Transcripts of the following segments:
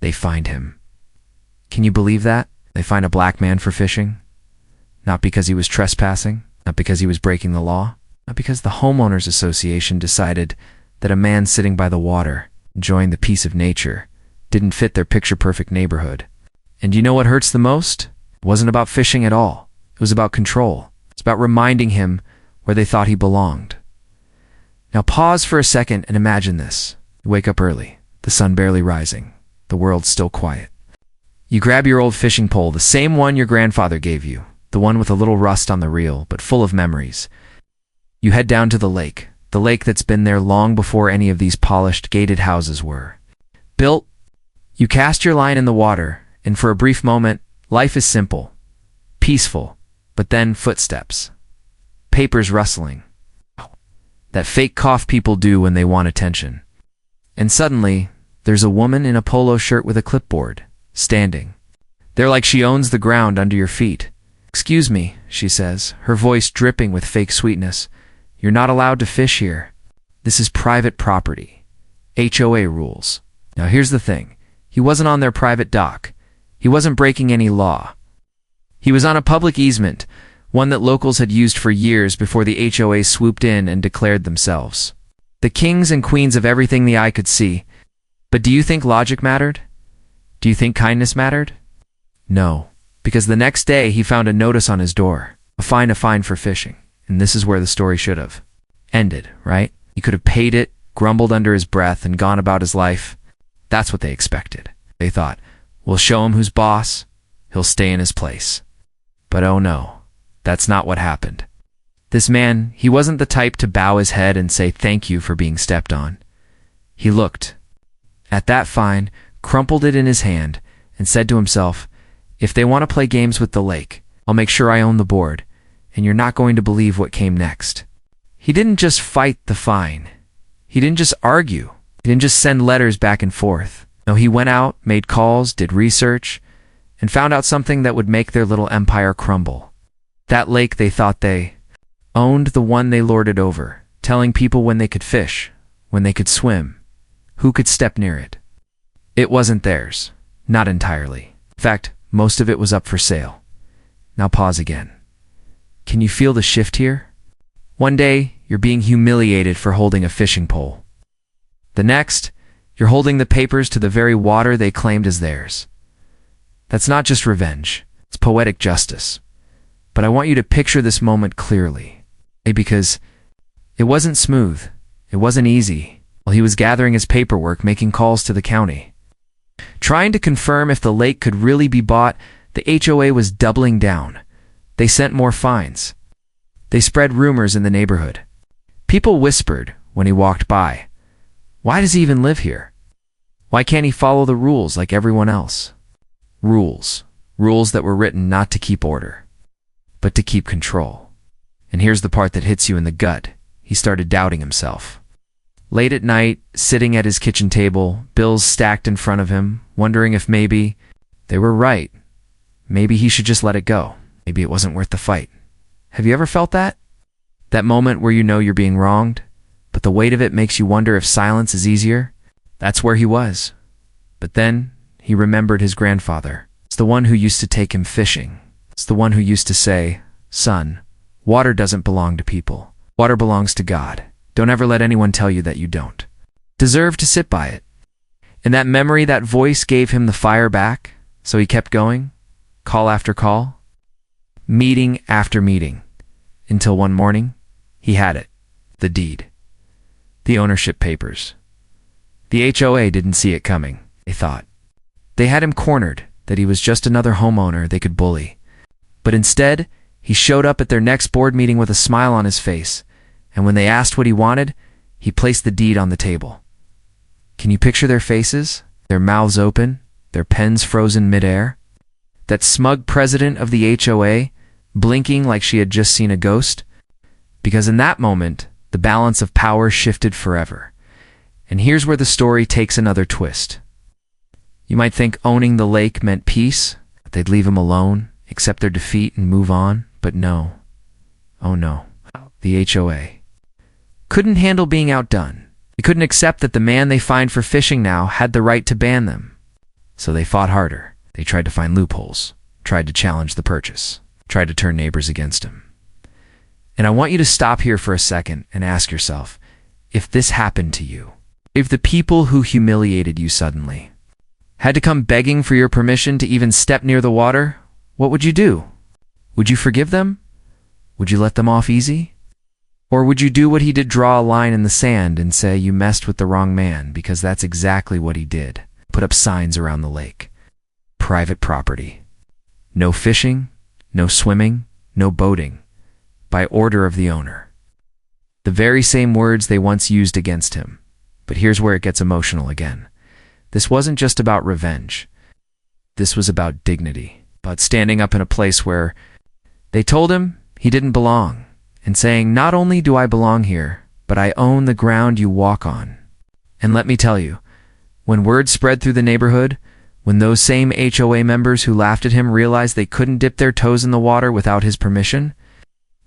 They find him. Can you believe that? They find a black man for fishing? Not because he was trespassing, not because he was breaking the law, not because the Homeowners Association decided that a man sitting by the water, enjoying the peace of nature, didn't fit their picture-perfect neighborhood. And you know what hurts the most? It wasn't about fishing at all. It was about control. It's about reminding him where they thought he belonged. Now pause for a second and imagine this. You wake up early, the sun barely rising, the world's still quiet. You grab your old fishing pole, the same one your grandfather gave you, the one with a little rust on the reel, but full of memories. You head down to the lake that's been there long before any of these polished, gated houses were built. You cast your line in the water, and for a brief moment, life is simple, peaceful, but then footsteps, papers rustling, that fake cough people do when they want attention. And suddenly, there's a woman in a polo shirt with a clipboard, standing there like she owns the ground under your feet. "Excuse me," she says, her voice dripping with fake sweetness. "You're not allowed to fish here. This is private property. HOA rules." Now here's the thing. He wasn't on their private dock. He wasn't breaking any law. He was on a public easement, one that locals had used for years before the HOA swooped in and declared themselves the kings and queens of everything the eye could see. But do you think logic mattered? Do you think kindness mattered? No, because the next day he found a notice on his door, a fine for fishing. And this is where the story should have ended, right? He could have paid it, grumbled under his breath, and gone about his life. That's what they expected. They thought, we'll show him who's boss, he'll stay in his place. But oh no, that's not what happened. This man, he wasn't the type to bow his head and say thank you for being stepped on. He looked at that fine, crumpled it in his hand, and said to himself, if they want to play games with the lake, I'll make sure I own the board, and you're not going to believe what came next. He didn't just fight the fine. He didn't just argue. He didn't just send letters back and forth. No, he went out, made calls, did research, and found out something that would make their little empire crumble. That lake they thought they owned, the one they lorded over, telling people when they could fish, when they could swim, who could step near it. It wasn't theirs. Not entirely. In fact, most of it was up for sale. Now pause again. Can you feel the shift here? One day, you're being humiliated for holding a fishing pole. The next, you're holding the papers to the very water they claimed as theirs. That's not just revenge. It's poetic justice. But I want you to picture this moment clearly. Because it wasn't smooth. It wasn't easy. While he was gathering his paperwork, making calls to the county, trying to confirm if the lake could really be bought, the HOA was doubling down. They sent more fines. They spread rumors in the neighborhood. People whispered when he walked by, why does he even live here? Why can't he follow the rules like everyone else? Rules. Rules that were written not to keep order, but to keep control. And here's the part that hits you in the gut. He started doubting himself. Late at night, sitting at his kitchen table, bills stacked in front of him, wondering if maybe they were right. Maybe he should just let it go. Maybe it wasn't worth the fight. Have you ever felt that? That moment where you know you're being wronged, but the weight of it makes you wonder if silence is easier? That's where he was. But then he remembered his grandfather. It's the one who used to take him fishing. It's the one who used to say, son, water doesn't belong to people. Water belongs to God. Don't ever let anyone tell you that you don't deserve to sit by it. And that memory, that voice gave him the fire back, so he kept going, call after call, meeting after meeting, until one morning, he had it, the deed, the ownership papers. The HOA didn't see it coming, they thought. They had him cornered, that he was just another homeowner they could bully. But instead, he showed up at their next board meeting with a smile on his face, and when they asked what he wanted, he placed the deed on the table. Can you picture their faces? Their mouths open, their pens frozen midair? That smug president of the HOA, blinking like she had just seen a ghost? Because in that moment, the balance of power shifted forever. And here's where the story takes another twist. You might think owning the lake meant peace, that they'd leave him alone, accept their defeat and move on, but no. Oh no. The HOA couldn't handle being outdone. They couldn't accept that the man they fined for fishing now had the right to ban them. So they fought harder. They tried to find loopholes, tried to challenge the purchase, tried to turn neighbors against him. And I want you to stop here for a second and ask yourself, if this happened to you, if the people who humiliated you suddenly had to come begging for your permission to even step near the water, what would you do? Would you forgive them? Would you let them off easy? Or would you do what he did, draw a line in the sand and say you messed with the wrong man, because that's exactly what he did. Put up signs around the lake. Private property. No fishing, no swimming, no boating. By order of the owner. The very same words they once used against him. But here's where it gets emotional again. This wasn't just about revenge. This was about dignity, about standing up in a place where they told him he didn't belong, and saying, not only do I belong here, but I own the ground you walk on. And let me tell you, when word spread through the neighborhood, when those same HOA members who laughed at him realized they couldn't dip their toes in the water without his permission,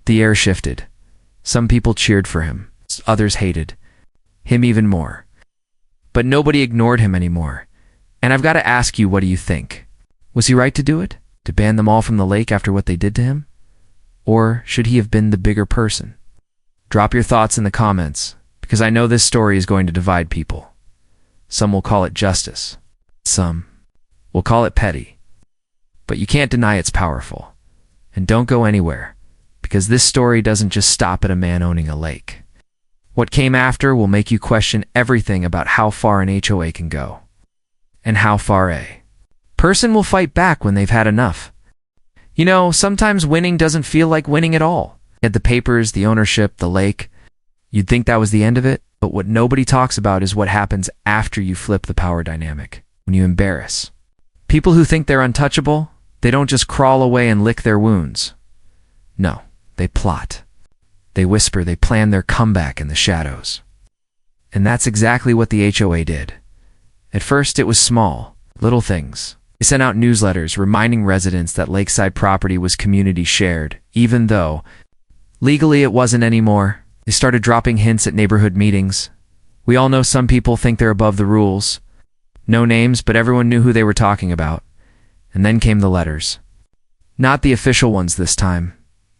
the air shifted. Some people cheered for him, others hated him even more. But nobody ignored him anymore. And I've got to ask you, what do you think? Was he right to do it? To ban them all from the lake after what they did to him? Or should he have been the bigger person? Drop your thoughts in the comments, because I know this story is going to divide people. Some will call it justice. Some will call it petty. But you can't deny it's powerful. And don't go anywhere, because this story doesn't just stop at a man owning a lake. What came after will make you question everything about how far an HOA can go, and how far a person will fight back when they've had enough. You know, sometimes winning doesn't feel like winning at all. You had the papers, the ownership, the lake. You'd think that was the end of it, but what nobody talks about is what happens after you flip the power dynamic, when you embarrass. People who think they're untouchable, they don't just crawl away and lick their wounds. No, they plot. They whisper, they plan their comeback in the shadows. And that's exactly what the HOA did. At first, it was small, little things. They sent out newsletters reminding residents that lakeside property was community shared, even though legally it wasn't anymore. They started dropping hints at neighborhood meetings. We all know some people think they're above the rules. No names, but everyone knew who they were talking about. And then came the letters. Not the official ones this time.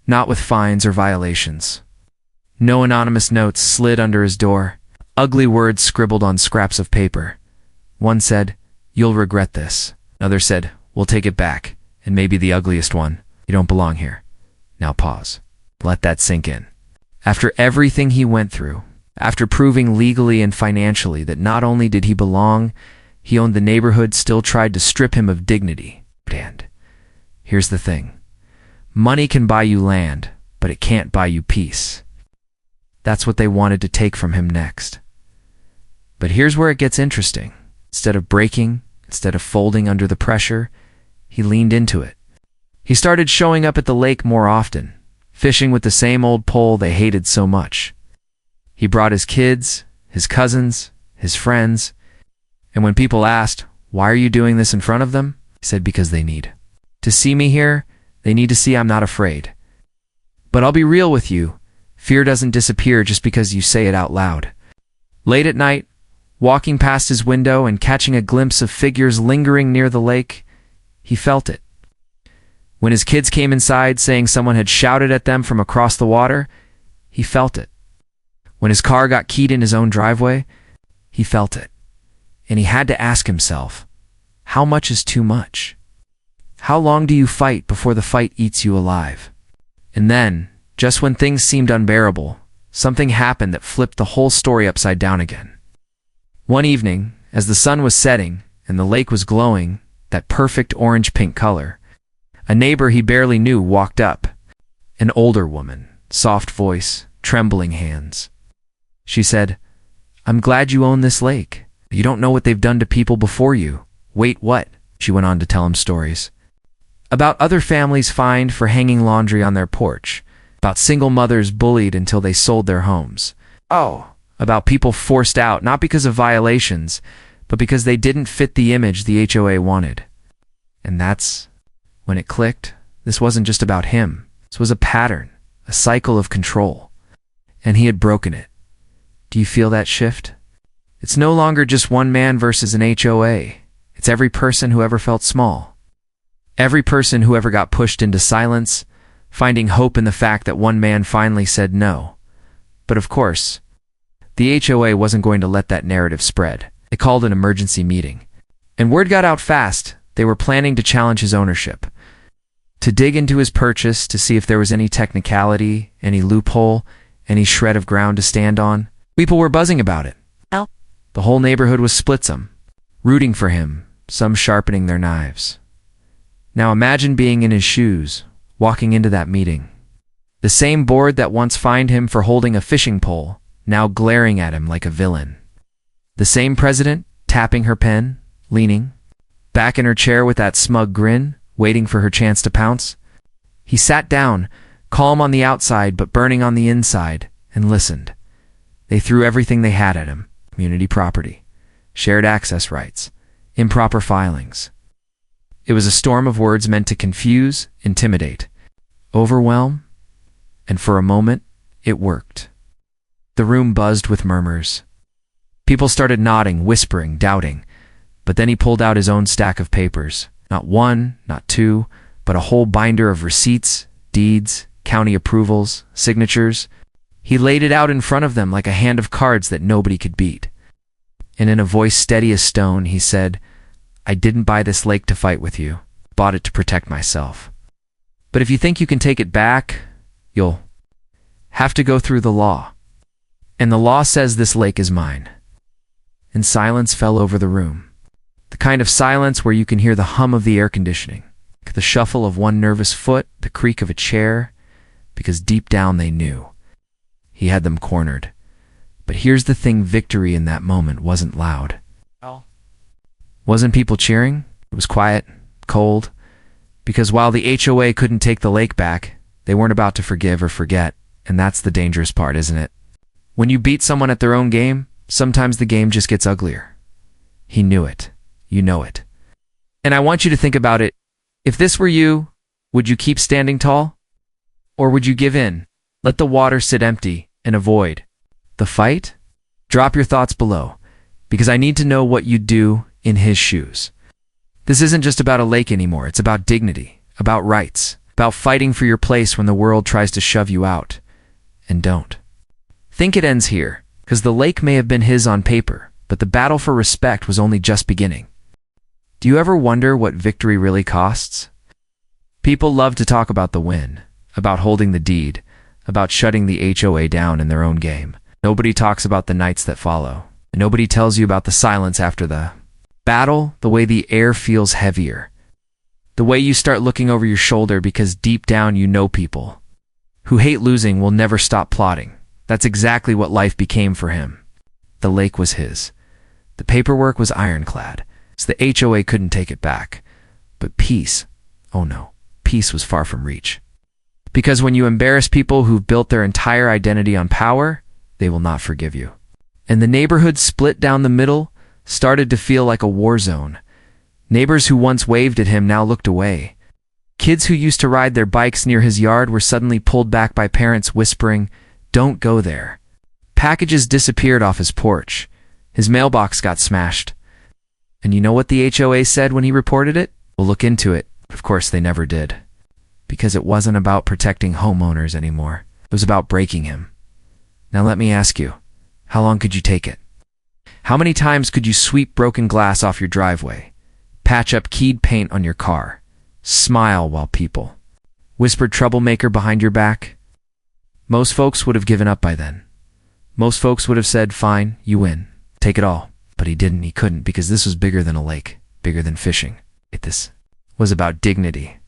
Not with fines or violations. No anonymous notes slid under his door. Ugly words scribbled on scraps of paper. One said, "You'll regret this." Another said, "We'll take it back." And maybe the ugliest one, "You don't belong here." Now pause. Let that sink in. After everything he went through, after proving legally and financially that not only did he belong, he owned the neighborhood, still tried to strip him of dignity. And here's the thing. Money can buy you land, but it can't buy you peace. That's what they wanted to take from him next. But here's where it gets interesting. Instead of breaking, instead of folding under the pressure, he leaned into it. He started showing up at the lake more often, fishing with the same old pole they hated so much. He brought his kids, his cousins, his friends, and when people asked, "Why are you doing this in front of them?" he said, "Because they need to see me here. They need to see I'm not afraid." But I'll be real with you, fear doesn't disappear just because you say it out loud. Late at night, walking past his window and catching a glimpse of figures lingering near the lake, he felt it. When his kids came inside saying someone had shouted at them from across the water, he felt it. When his car got keyed in his own driveway, he felt it. And he had to ask himself, how much is too much? How long do you fight before the fight eats you alive? And then, just when things seemed unbearable, something happened that flipped the whole story upside down again. One evening, as the sun was setting and the lake was glowing, that perfect orange-pink color, a neighbor he barely knew walked up. An older woman, soft voice, trembling hands. She said, "I'm glad you own this lake. You don't know what they've done to people before you." "Wait, what?" She went on to tell him stories. About other families fined for hanging laundry on their porch. About single mothers bullied until they sold their homes. Oh, about people forced out not because of violations, but because they didn't fit the image the HOA wanted. And that's when it clicked. This wasn't just about him. This was a pattern, a cycle of control. And he had broken it. Do you feel that shift? It's no longer just one man versus an HOA. It's every person who ever felt small. Every person who ever got pushed into silence, finding hope in the fact that one man finally said no. But of course, the HOA wasn't going to let that narrative spread. They called an emergency meeting. And word got out fast. They were planning to challenge his ownership, to dig into his purchase, to see if there was any technicality, any loophole, any shred of ground to stand on. People were buzzing about it. The whole neighborhood was splitsum, rooting for him, some sharpening their knives. Now imagine being in his shoes, walking into that meeting. The same board that once fined him for holding a fishing pole, now glaring at him like a villain. The same president, tapping her pen, leaning, back in her chair with that smug grin, waiting for her chance to pounce. He sat down, calm on the outside but burning on the inside, and listened. They threw everything they had at him: community property, shared access rights, improper filings. It was a storm of words meant to confuse, intimidate, overwhelm, and for a moment, it worked. The room buzzed with murmurs. People started nodding, whispering, doubting. But then he pulled out his own stack of papers. Not one, not two, but a whole binder of receipts, deeds, county approvals, signatures. He laid it out in front of them like a hand of cards that nobody could beat. And in a voice steady as stone, he said, "I didn't buy this lake to fight with you. Bought it to protect myself. But if you think you can take it back, you'll have to go through the law. And the law says this lake is mine." And silence fell over the room. The kind of silence where you can hear the hum of the air conditioning, the shuffle of one nervous foot, the creak of a chair, because deep down they knew. He had them cornered. But here's the thing: victory in that moment wasn't loud. Wasn't people cheering? It was quiet, cold, because while the HOA couldn't take the lake back, they weren't about to forgive or forget, and that's the dangerous part, isn't it? When you beat someone at their own game, sometimes the game just gets uglier. He knew it. You know it. And I want you to think about it. If this were you, would you keep standing tall? Or would you give in, let the water sit empty, and avoid the fight? Drop your thoughts below, because I need to know what you'd do in his shoes. This isn't just about a lake anymore. It's about dignity, about rights, about fighting for your place when the world tries to shove you out. And don't think it ends here, because the lake may have been his on paper, but the battle for respect was only just beginning. Do you ever wonder what victory really costs? People love to talk about the win, about holding the deed, about shutting the HOA down in their own game. Nobody talks about the nights that follow. Nobody tells you about the silence after the battle, the way the air feels heavier, the way you start looking over your shoulder because deep down you know people who hate losing will never stop plotting. That's exactly what life became for him. The lake was his. The paperwork was ironclad, so the HOA couldn't take it back. But peace, oh no, peace was far from reach. Because when you embarrass people who've built their entire identity on power, they will not forgive you. And the neighborhood split down the middle, started to feel like a war zone. Neighbors who once waved at him now looked away. Kids who used to ride their bikes near his yard were suddenly pulled back by parents whispering, "Don't go there." Packages disappeared off his porch. His mailbox got smashed. And you know what the HOA said when he reported it? "We'll look into it." Of course they never did. Because it wasn't about protecting homeowners anymore. It was about breaking him. Now let me ask you, how long could you take it? How many times could you sweep broken glass off your driveway, patch up keyed paint on your car, smile while people whispered troublemaker behind your back? Most folks would have given up by then. Most folks would have said, "Fine, you win. Take it all." But he didn't, he couldn't, because this was bigger than a lake, bigger than fishing. This was about dignity.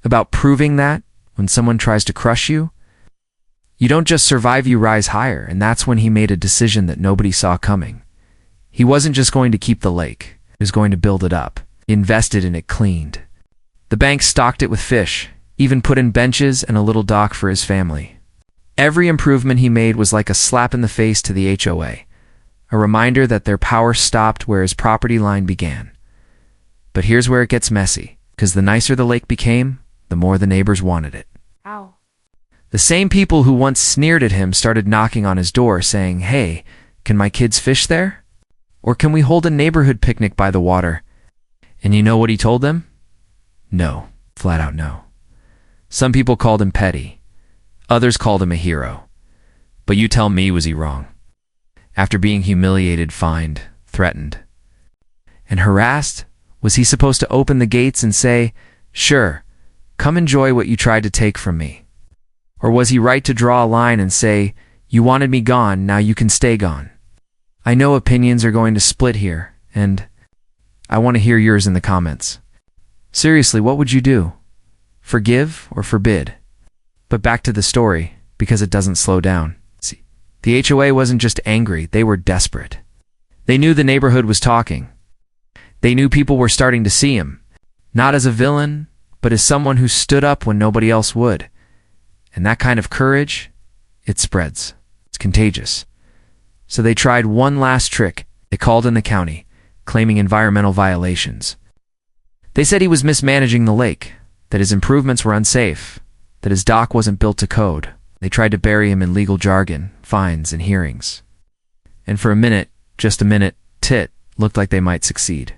About proving that, when someone tries to crush you, you don't just survive, you rise higher. And that's when he made a decision that nobody saw coming. He wasn't just going to keep the lake. He was going to build it up. He invested in it, cleaned. The bank stocked it with fish, even put in benches and a little dock for his family. Every improvement he made was like a slap in the face to the HOA, a reminder that their power stopped where his property line began. But here's where it gets messy, because the nicer the lake became, the more the neighbors wanted it. Ow. The same people who once sneered at him started knocking on his door saying, "Hey, can my kids fish there? Or can we hold a neighborhood picnic by the water?" And you know what he told them? No. Flat out no. Some people called him petty. Others called him a hero. But you tell me, was he wrong? After being humiliated, fined, threatened, and harassed, was he supposed to open the gates and say, "Sure, come enjoy what you tried to take from me"? Or was he right to draw a line and say, "You wanted me gone, now you can stay gone"? I know opinions are going to split here, and I want to hear yours in the comments. Seriously, what would you do? Forgive or forbid? But back to the story, because it doesn't slow down. See, the HOA wasn't just angry, they were desperate. They knew the neighborhood was talking. They knew people were starting to see him, not as a villain, but as someone who stood up when nobody else would. And that kind of courage, it spreads. It's contagious. So they tried one last trick. They called in the county, claiming environmental violations. They said he was mismanaging the lake, that his improvements were unsafe, that his dock wasn't built to code. They tried to bury him in legal jargon, fines, and hearings. And for a minute, just a minute, it looked like they might succeed.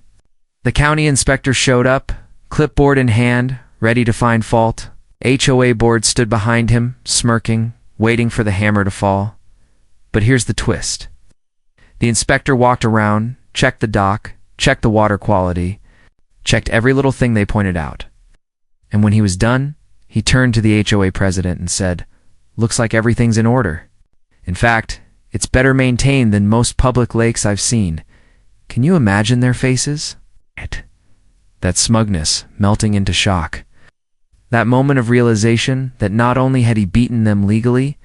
The county inspector showed up, clipboard in hand, ready to find fault. HOA board stood behind him, smirking, waiting for the hammer to fall. But here's the twist. The inspector walked around, checked the dock, checked the water quality, checked every little thing they pointed out. And when he was done, he turned to the HOA president and said, "Looks like everything's in order. In fact, it's better maintained than most public lakes I've seen." Can you imagine their faces? That smugness melting into shock. That moment of realization that not only had he beaten them legally,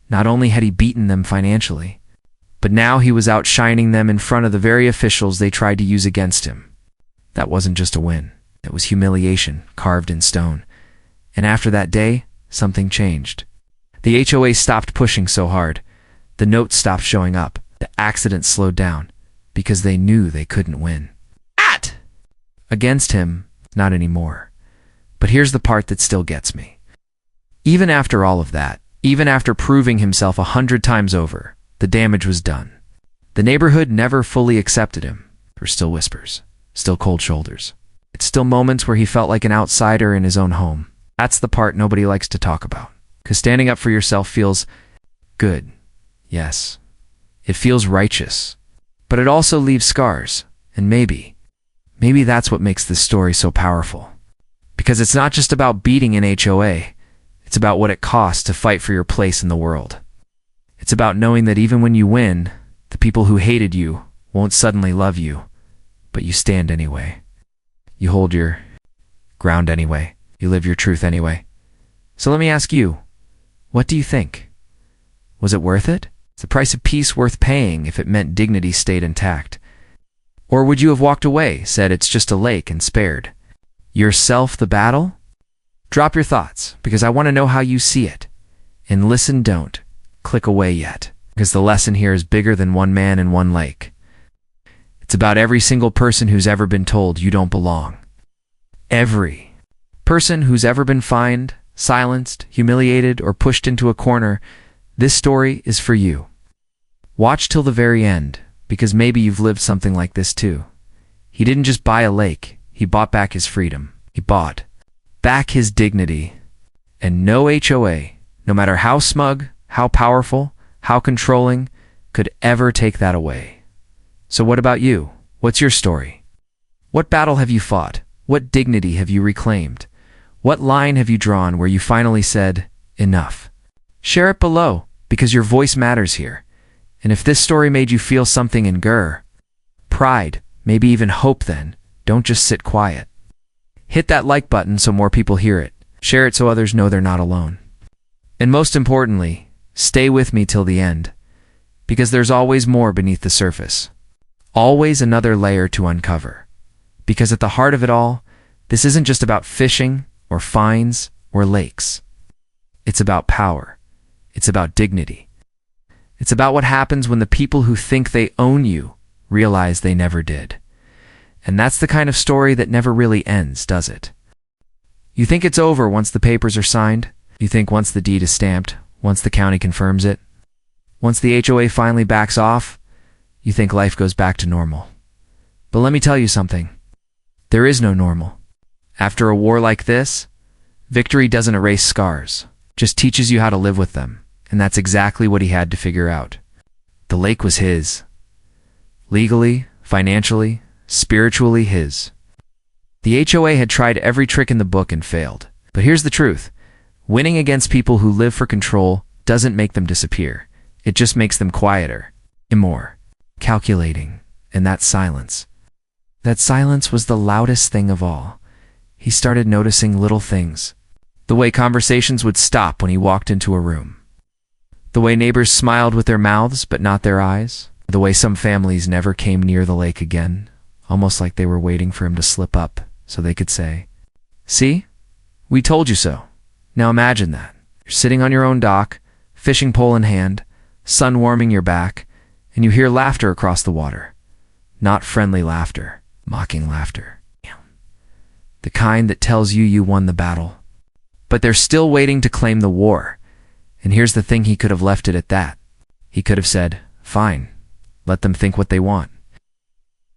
not only had he beaten them financially, but now he was outshining them in front of the very officials they tried to use against him. That wasn't just a win. It was humiliation carved in stone. And after that day, something changed. The HOA stopped pushing so hard. The notes stopped showing up. The accidents slowed down because they knew they couldn't win. Against him, not anymore. But here's the part that still gets me. Even after all of that, even after proving himself 100 times over, the damage was done. The neighborhood never fully accepted him. There were still whispers, still cold shoulders. It's still moments where he felt like an outsider in his own home. That's the part nobody likes to talk about. Because standing up for yourself feels good. Yes, it feels righteous. But it also leaves scars. And maybe that's what makes this story so powerful. Because it's not just about beating an HOA. It's about what it costs to fight for your place in the world. It's about knowing that even when you win, the people who hated you won't suddenly love you, but you stand anyway. You hold your ground anyway. You live your truth anyway. So let me ask you, what do you think? Was it worth it? Is the price of peace worth paying if it meant dignity stayed intact? Or would you have walked away, said it's just a lake, and spared yourself the battle? Drop your thoughts, because I want to know how you see it. And listen, don't click away yet, because the lesson here is bigger than one man and one lake. It's about every single person who's ever been told you don't belong. Every person who's ever been fined, silenced, humiliated, or pushed into a corner. This story is for you. Watch till the very end, because maybe you've lived something like this too. He didn't just buy a lake, he bought back his freedom. He bought back his dignity. And no HOA, no matter how smug, how powerful, how controlling, could ever take that away. So what about you? What's your story? What battle have you fought? What dignity have you reclaimed? What line have you drawn where you finally said, enough? Share it below, because your voice matters here. And if this story made you feel something in pride, maybe even hope, then don't just sit quiet. Hit that like button so more people hear it. Share it so others know they're not alone. And most importantly, stay with me till the end, because there's always more beneath the surface. Always another layer to uncover. Because at the heart of it all, this isn't just about fishing or fines or lakes. It's about power. It's about dignity. It's about what happens when the people who think they own you realize they never did. And that's the kind of story that never really ends, does it? You think it's over once the papers are signed? You think once the deed is stamped, once the county confirms it, once the HOA finally backs off, you think life goes back to normal. But let me tell you something. There is no normal. After a war like this, victory doesn't erase scars, just teaches you how to live with them, and that's exactly what he had to figure out. The lake was his. Legally, financially, spiritually his. The HOA had tried every trick in the book and failed. But here's the truth. Winning against people who live for control doesn't make them disappear. It just makes them quieter, and more calculating, and that silence. That silence was the loudest thing of all. He started noticing little things. The way conversations would stop when he walked into a room. The way neighbors smiled with their mouths but not their eyes. The way some families never came near the lake again, almost like they were waiting for him to slip up so they could say, "See? We told you so." Now imagine that. You're sitting on your own dock, fishing pole in hand, sun warming your back, and you hear laughter across the water. Not friendly laughter, mocking laughter. The kind that tells you you won the battle. But they're still waiting to claim the war. And here's the thing, he could have left it at that. He could have said, "Fine, let them think what they want.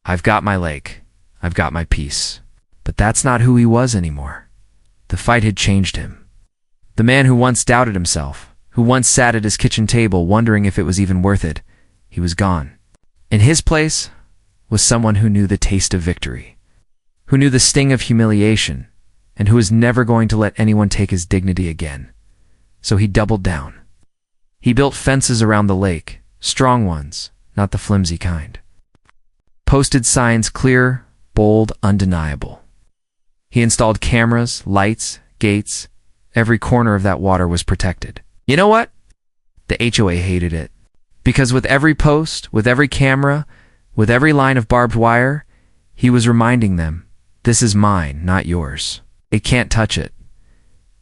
I've got my lake. I've got my peace." But that's not who he was anymore. The fight had changed him. The man who once doubted himself, who once sat at his kitchen table wondering if it was even worth it, he was gone. In his place was someone who knew the taste of victory, who knew the sting of humiliation, and who was never going to let anyone take his dignity again. So he doubled down. He built fences around the lake, strong ones, not the flimsy kind. Posted signs clear, bold, undeniable. He installed cameras, lights, gates. Every corner of that water was protected. You know what? The HOA hated it. Because with every post, with every camera, with every line of barbed wire, he was reminding them, this is mine, not yours. They can't touch it.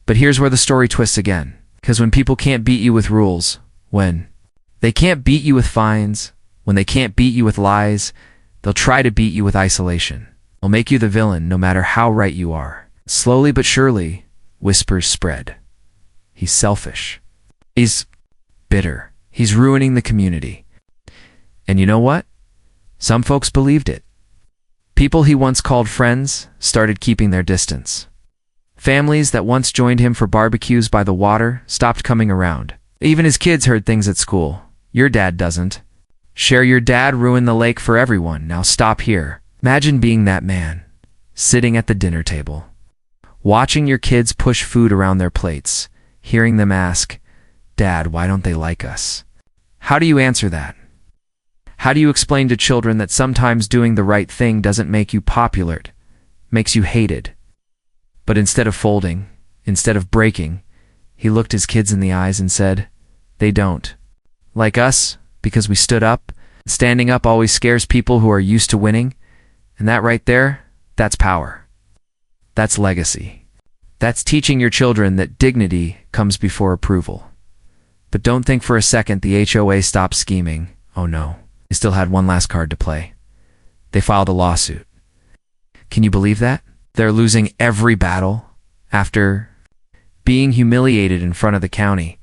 But here's where the story twists again. Because when people can't beat you with rules, when they can't beat you with fines, when they can't beat you with lies, they'll try to beat you with isolation. They'll make you the villain no matter how right you are. Slowly but surely, whispers spread. He's selfish. He's bitter. He's ruining the community. And you know what? Some folks believed it. People he once called friends started keeping their distance. Families that once joined him for barbecues by the water stopped coming around. Even his kids heard things at school. Your dad doesn't. Share your dad ruined the lake for everyone. Now stop here. Imagine being that man, sitting at the dinner table, watching your kids push food around their plates, hearing them ask, "Dad, why don't they like us?" How do you answer that? How do you explain to children that sometimes doing the right thing doesn't make you popular, makes you hated? But instead of folding, instead of breaking, he looked his kids in the eyes and said, "They don't like us because we stood up." Standing up always scares people who are used to winning. And that right there, that's power. That's legacy. That's teaching your children that dignity comes before approval. But don't think for a second the HOA stopped scheming. Oh no, they still had one last card to play. They filed a lawsuit. Can you believe that? They're losing every battle after being humiliated in front of the county.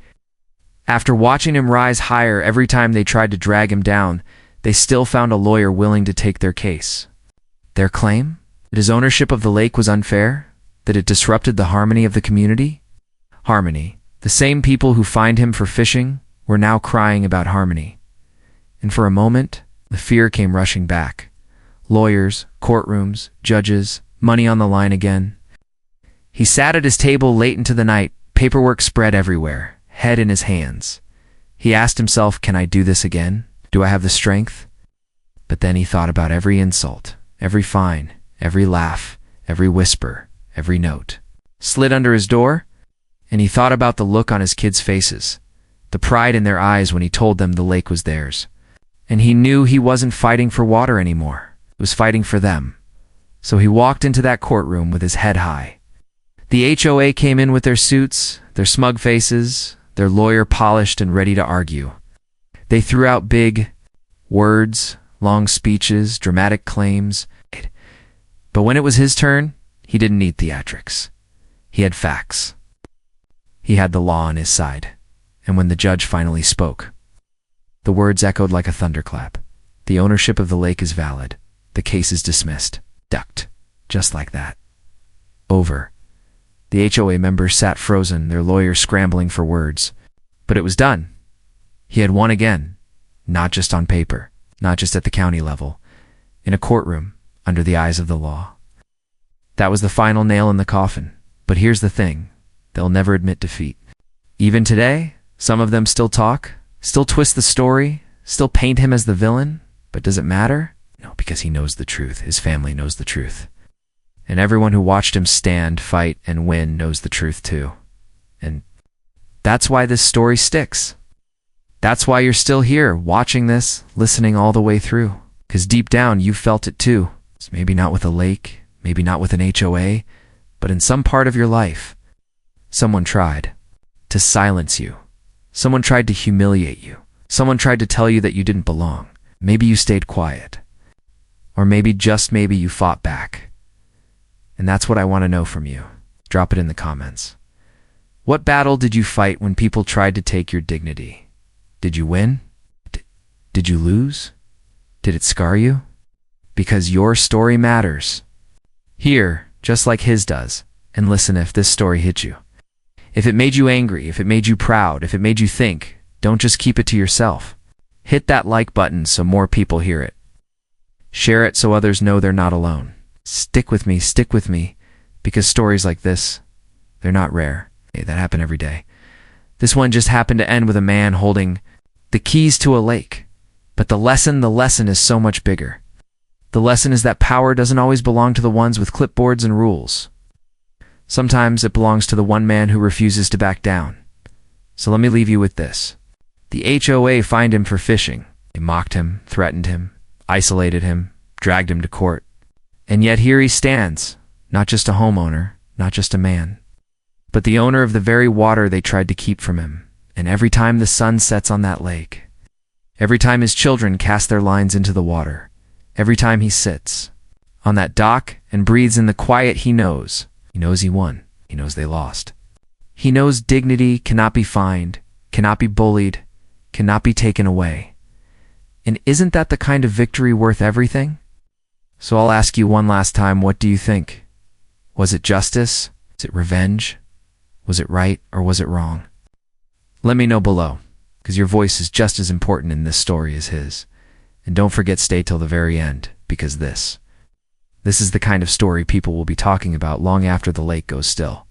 After watching him rise higher every time they tried to drag him down, they still found a lawyer willing to take their case. Their claim? That his ownership of the lake was unfair? That it disrupted the harmony of the community? Harmony. The same people who fined him for fishing were now crying about harmony. And for a moment, the fear came rushing back. Lawyers, courtrooms, judges, money on the line again. He sat at his table late into the night, paperwork spread everywhere, head in his hands. He asked himself, can I do this again? Do I have the strength? But then he thought about every insult, every fine, every laugh, every whisper, every note. Slid under his door, and he thought about the look on his kids' faces, the pride in their eyes when he told them the lake was theirs. And he knew he wasn't fighting for water anymore. He was fighting for them. So he walked into that courtroom with his head high. The HOA came in with their suits, their smug faces, their lawyer polished and ready to argue. They threw out big words, long speeches, dramatic claims. But when it was his turn, he didn't need theatrics. He had facts. He had the law on his side. And when the judge finally spoke, the words echoed like a thunderclap. The ownership of the lake is valid. The case is dismissed. Ducked. Just like that. Over. The HOA members sat frozen, their lawyers scrambling for words. But it was done. He had won again. Not just on paper, not just at the county level, in a courtroom, under the eyes of the law. That was the final nail in the coffin. But here's the thing. They'll never admit defeat. Even today, some of them still talk, still twist the story, still paint him as the villain. But does it matter? No, because he knows the truth. His family knows the truth. And everyone who watched him stand, fight, and win knows the truth too. And that's why this story sticks. That's why you're still here, watching this, listening all the way through. Because deep down, you felt it too. It's maybe not with a lake, maybe not with an HOA, but in some part of your life, someone tried to silence you. Someone tried to humiliate you. Someone tried to tell you that you didn't belong. Maybe you stayed quiet. Or maybe, just maybe, you fought back. And that's what I want to know from you. Drop it in the comments. What battle did you fight when people tried to take your dignity? Did you win? Did you lose? Did it scar you? Because your story matters. Hear, just like his does, and listen if this story hit you. If it made you angry, if it made you proud, if it made you think, don't just keep it to yourself. Hit that like button so more people hear it. Share it so others know they're not alone. Stick with me, because stories like this, they're not rare. Hey, that happen every day. This one just happened to end with a man holding the keys to a lake. But the lesson is so much bigger. The lesson is that power doesn't always belong to the ones with clipboards and rules. Sometimes it belongs to the one man who refuses to back down. So let me leave you with this. The HOA fined him for fishing. They mocked him, threatened him, isolated him, dragged him to court. And yet here he stands, not just a homeowner, not just a man, but the owner of the very water they tried to keep from him. And every time the sun sets on that lake, every time his children cast their lines into the water, every time he sits on that dock and breathes in the quiet, he knows he won, he knows they lost. He knows dignity cannot be fined, cannot be bullied, cannot be taken away. And isn't that the kind of victory worth everything? So I'll ask you one last time, what do you think? Was it justice? Was it revenge? Was it right or was it wrong? Let me know below, because your voice is just as important in this story as his. And don't forget, stay till the very end, because this is the kind of story people will be talking about long after the lake goes still.